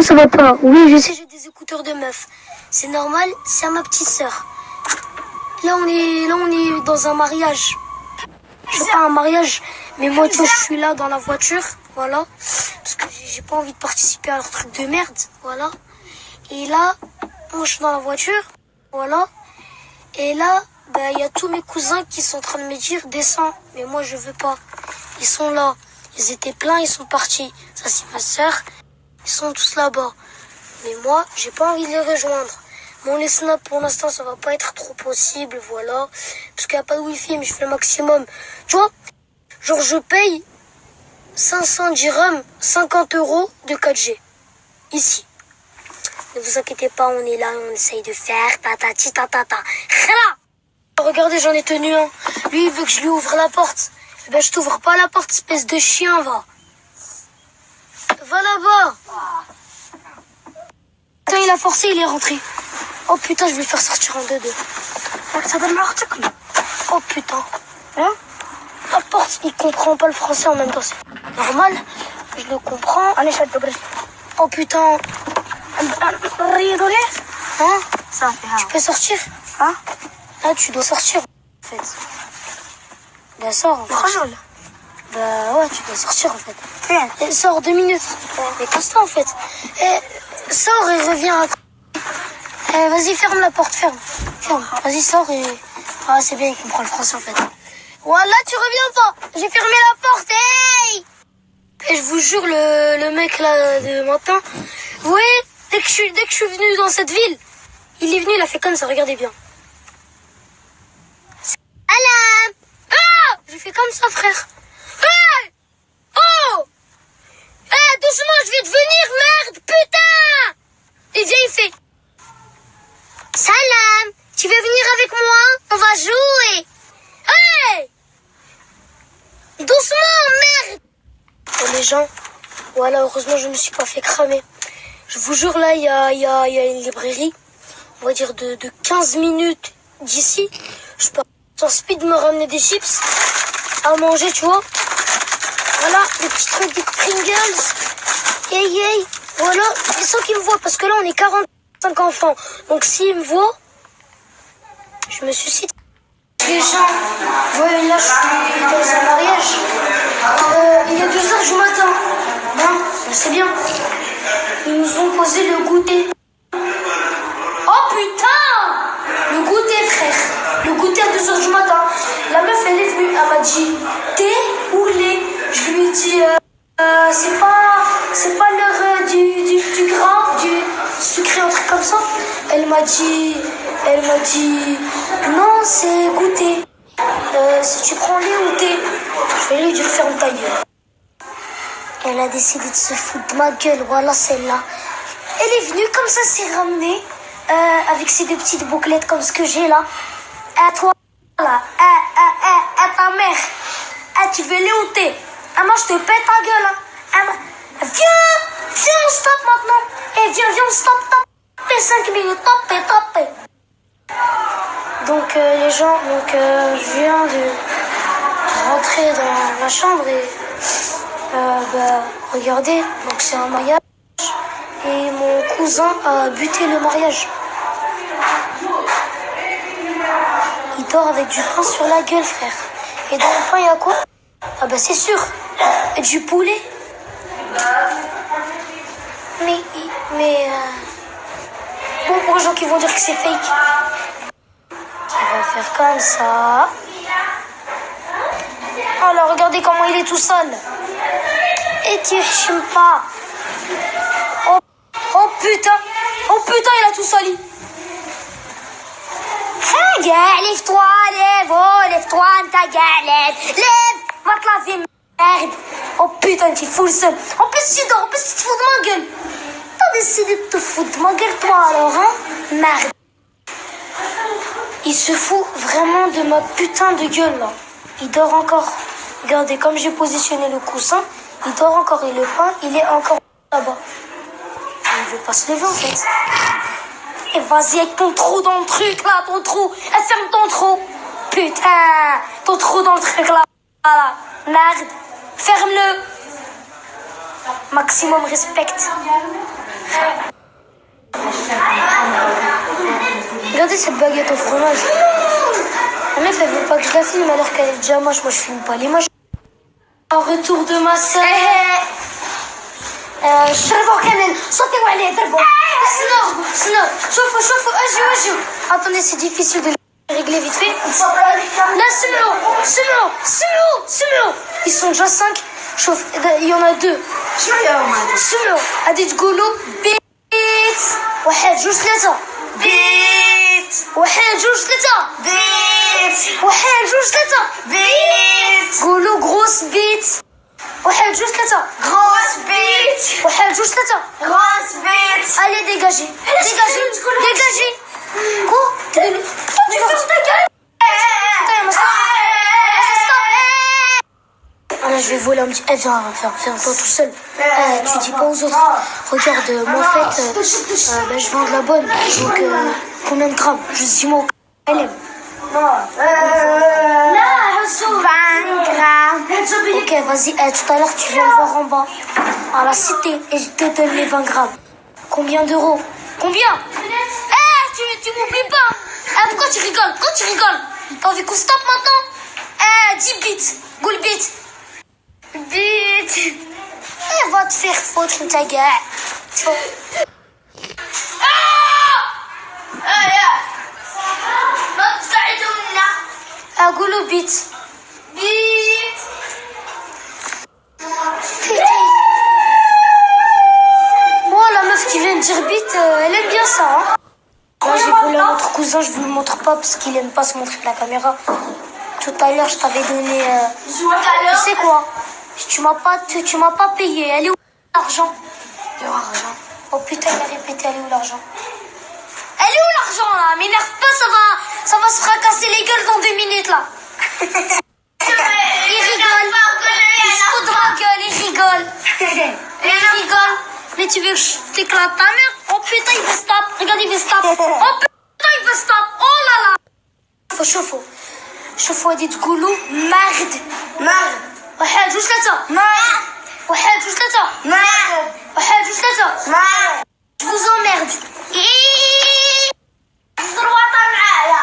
son ça va pas. Oui, je sais, j'ai des écouteurs de meuf. C'est normal, c'est à ma petite sœur. Là on est dans un mariage. C'est pas un mariage, mais moi tu vois, je suis là dans la voiture, voilà. Parce que j'ai pas envie de participer à leur truc de merde, voilà. Et là, moi je suis dans la voiture, voilà. Et là, il y a tous mes cousins qui sont en train de me dire descends, mais moi je veux pas. Ils sont là, ils étaient pleins, ils sont partis. Ça c'est ma sœur, ils sont tous là-bas. Mais moi, j'ai pas envie de les rejoindre. Bon, les snaps pour l'instant ça va pas être trop possible, voilà. Parce qu'il n'y a pas de wifi, mais je fais le maximum. Tu vois, genre je paye 500 dirhams, 50 € de 4G. Ici. Ne vous inquiétez pas, on est là, on essaye de faire tatati tatata. Regardez, j'en ai tenu un. Lui, il veut que je lui ouvre la porte. Eh ben, je t'ouvre pas la porte, espèce de chien, va. Va là-bas. Putain, il a forcé, il est rentré. Oh putain, je vais le faire sortir en 2-2. Oh putain. Hein? La porte, il comprend pas le français en même temps. C'est normal. Je le comprends. Oh putain. Hein? Tu peux sortir? Hein? Là, tu dois sortir, en fait. Bah, sors, en fait. Bah, ouais, tu dois sortir, en fait. Et sors 2 minutes. Mais casse-toi, en fait. Et sors et reviens. Vas-y, ferme la porte, ferme. Vas-y, sors et... Ah, c'est bien, il comprend le français, en fait. Voilà, tu reviens pas. J'ai fermé la porte, hey! Et je vous jure, le mec, là, de matin... Vous voyez, dès que je suis venu dans cette ville, il est venu, il a fait comme ça, regardez bien. Salam! Ah! J'ai fait comme ça, frère. Hey! Oh! Eh, doucement, je vais te venir, merde, putain! Et viens, il fait... Salam! Tu veux venir avec moi? On va jouer! Hey! Doucement, merde! Oh, les gens, voilà, heureusement, je me suis pas fait cramer. Je vous jure, là, il y a une librairie, on va dire de 15 minutes d'ici. Je peux en speed me ramener des chips à manger, tu vois. Voilà, des petits trucs, des Pringles. Hey. Voilà, ils sont qui me voient, parce que là, on est 45 enfants. Donc, s'ils me voient, je me suscite. Les gens, ouais, là, je suis dans un mariage. Il est 2h du matin. Hein, c'est bien. Ils nous ont posé le goûter. Oh putain! Le goûter, frère. Le goûter à 2h du matin. La meuf, elle est venue, elle m'a dit thé ou lait. Je lui ai dit, c'est pas l'heure du gras, du sucré, un truc comme ça. Elle m'a dit, non, c'est goûter. Si tu prends lait ou thé, je vais lui dire ferme ta gueule. Elle a décidé de se foutre de ma gueule, voilà celle-là. Elle est venue comme ça, s'est ramenée, avec ses 2 petites bouclettes comme ce que j'ai là. À toi, là, à ta mère. Tu veux lait ou thé? Moi je te pète ta gueule, hein. Viens, on stoppe maintenant. Viens, on stoppe, top. 5 minutes, top. Donc les gens, je viens de rentrer dans ma chambre et regardez, donc c'est un mariage et mon cousin a buté le mariage. Il dort avec du pain sur la gueule, frère. Et dans le pain, il y a quoi? Ah bah c'est sûr, du poulet. Mais bon, pour les gens qui vont dire que c'est fake, il va faire comme ça. Alors regardez comment il est tout sale. Et tu chimes pas. Oh putain, il a tout sali. Lève-toi, lève-toi, ta galette. Lève, va te laver, merde. Oh putain, tu fous le seum. En plus, tu dors, en plus, tu te fous de ma gueule. T'as décidé de te foutre de ma gueule, toi, alors, hein? Merde. Il se fout vraiment de ma putain de gueule, là. Il dort encore. Regardez, comme j'ai positionné le coussin, il dort encore. Et le pain, il est encore là-bas. Il veut pas se lever, en fait. Et vas-y avec ton trou dans le truc, là, ton trou. Ferme ton trou. Putain, ton trou dans le truc, là. Voilà. Merde. Ferme-le. Maximum respect. Regardez cette baguette au fromage. La meuf, elle veut pas que je la filme alors qu'elle est déjà moche. Moi, je filme pas les moches. En retour de ma sœur. شربوا كمان صوتي وعليه ضربوا سنو شوفوا اجوا attendez c'est difficile de régler vite fait là سمعوا ils sont déjà 5 chauffe il y en a 2 سمعوا غادي تقولوا بيت واحد جوج ثلاثة بيت واحد جوج ثلاثة بيت واحد جوج ثلاثة بيت قولوا غروس بيت واحد جوج ثلاثة Grosse bite. واحد جوج ثلاثة Grosse bite. allez dégagez quoi tu fermes ta gueule là je vais voler un petit viens toi tout seul tu dis pas aux autres regarde moi en fait je vends de la bonne donc combien de grammes juste dis-moi elle aime 20 grammes. ok vas-y tout à l'heure tu viens me voir en bas à la cité et je te donne les 20 grammes combien d'euros combien tu m'oublies pas pourquoi tu rigoles t'as envie qu'on se tape maintenant 10 bits goule bits bits va te faire foutre ta gueule goulou bits moi la meuf qui vient de dire bite elle aime bien ça hein. Moi j'ai volé à notre cousin, je vous le montre pas parce qu'il aime pas se montrer de la caméra. Tout à l'heure je t'avais donné tu sais quoi, tu m'as pas payé. Elle est où l'argent? Oh putain il a répété elle est où l'argent? Elle est où l'argent là? M'énerve pas, ça va se fracasser les gueules dans 2 minutes là. Il rigole, il se fout de ma gueule, il rigole. Mais tu veux que je t'éclate ta mère? Oh putain il veut stop, regarde il veut stop. Oh putain il veut stop, oh là là. شوفوا هادي تقولوا مرد واحد جوج ثلاثة واحد جوج ثلاثة واحد جوج ثلاثة je vous emmerde.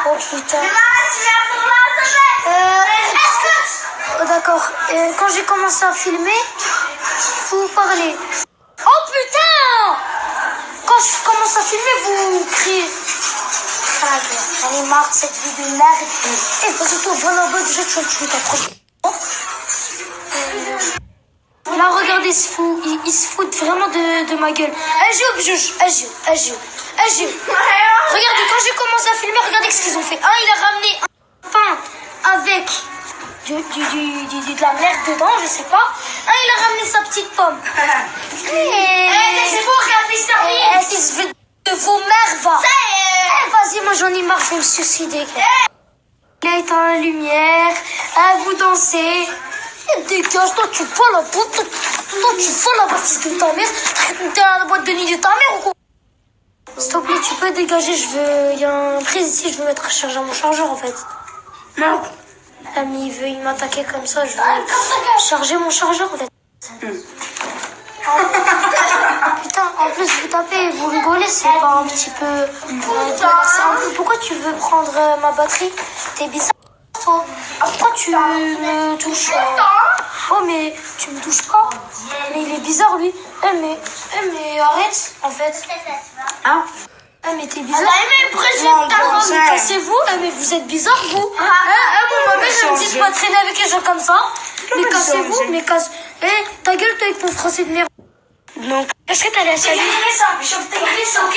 Oh putain. D'accord. Quand j'ai commencé à filmer, vous parlez. Oh putain! Quand je commence à filmer, vous criez. J'en ai marre de cette vie de merde. Et vas-y, toi, voilà, déjà, tu t'approches. Là, regardez, il se fout vraiment de ma gueule. Agio. Regardez, quand j'ai commencé à filmer, regardez ce qu'ils ont fait. Il a ramené un pain avec de la merde dedans, je sais pas. Il a ramené sa petite pomme. C'est bon, regardez ça. Fils de vos mères, va. Vas-y, moi j'en ai marre, je vais me suicider. Il a éteint la lumière, vous dansez. Dégage, toi tu voles la boîte, toi tu voles la bâtisse de ta mère. T'es à la boîte de nuit de ta mère ou quoi? S'il te plaît, tu peux dégager, il y a un prise ici, je veux mettre à charger mon chargeur en fait. Non. Mais il m'attaquer comme ça, je veux charger mon chargeur en fait. Putain, en plus vous tapez, vous rigolez, c'est pas un petit peu... Pourquoi tu veux prendre ma batterie? T'es bizarre toi. Pourquoi tu me touches? Oh mais tu me touches pas. Mais il est bizarre lui. Mais arrête en fait. Hein? Mais t'es bizarre. Mais cassez-vous. Mais vous êtes bizarre vous. Moi ma mère elle me dit de pas traîner avec les gens comme ça. Mais cassez-vous. Ta gueule toi avec ton français de merde. Donc est-ce que t'as la salle? T'as ça, ok?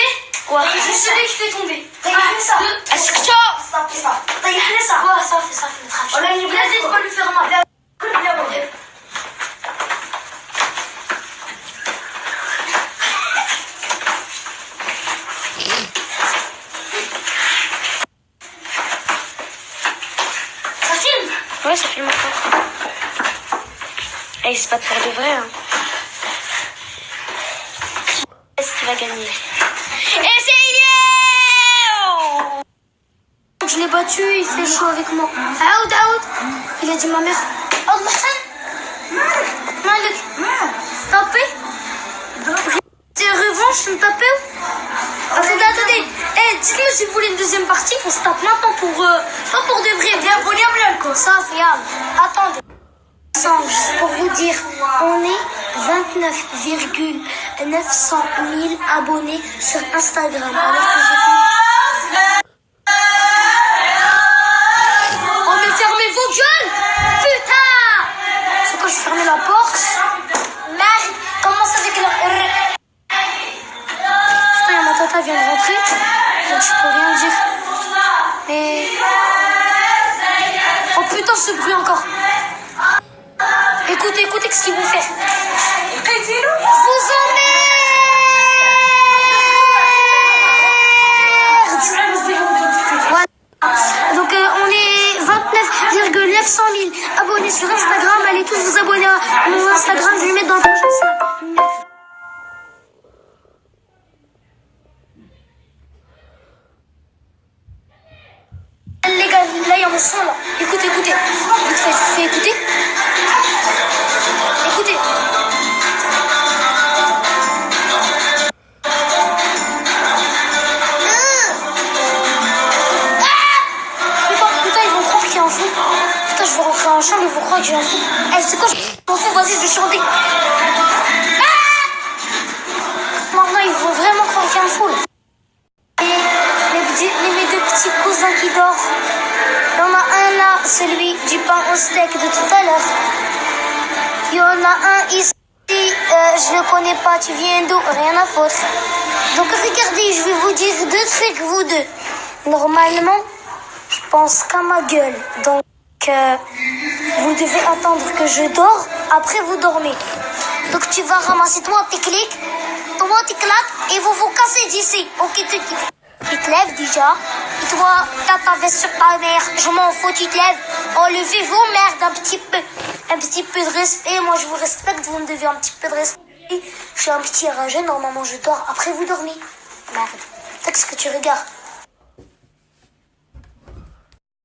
Ouais. Je suis celui qui fait tomber. Est-ce que tu as ça? Ouais, ça fait le trafic. Il a dit de pas lui faire mal. Ça filme? Ouais, ça filme encore. Et c'est pas pour de vrai, hein. Est-ce qu'il va gagner? Je l'ai battu, il fait chaud avec moi. Aoud. Il a dit ma mère. Allah Malik. Tapé. C'est revanche. me taper? Attendez. Eh, dites-moi si vous voulez une deuxième partie, on se tape maintenant pour... pas pour de vrai, bien bonne quoi. Ça, fiable. Attendez. Juste pour vous dire, on est 29 900 000 abonnés sur Instagram. Alors que j'ai fait... Oh, mais fermez vos gueules! Putain! C'est quand je fermais la porte? Merde! Commence avec le... Putain, ma tata vient de rentrer, donc je peux rien dire. Mais... Oh putain, ce bruit encore! Écoutez ce qu'ils vont faire. Vous emmerde. Voilà. Donc on est 29 900 000 abonnés sur Instagram. Allez tous vous abonner à mon Instagram. Je vais le mettre dans le prochain snap. Les gars, là il y a mon son là. Écoutez. Vite fait, je vous fais écouter. Écoutez. Putain, ils vont croire qu'il y a un fou. Putain, je vais rentrer en chambre, ils vont croire que j'ai un fou. Eh, c'est quoi, je m'en fous, vas-y, je vais chanter. Maintenant, ils vont vraiment croire qu'il y a un fou là. Et mes deux petits cousins qui dorment. Il y en a un là, celui du pain au steak de tout à l'heure. Il y en a un ici, je le connais pas, tu viens d'où? Rien à foutre. Donc regardez, je vais vous dire deux trucs, vous deux. Normalement, je pense qu'à ma gueule. Donc, vous devez attendre que je dors, après vous dormez. Donc tu vas ramasser toi tes clics, toi tes claques, et vous vous cassez d'ici. Ok, tu te lèves déjà. Et toi, t'as ta veste sur ta mère, je m'en fous, tu te lèves. Enlevez-vous, merde, un petit peu de respect. Moi, je vous respecte, vous me devez un petit peu de respect. Je suis un petit rageux, normalement, je dors. Après, vous dormez. Merde. Qu'est-ce que tu regardes?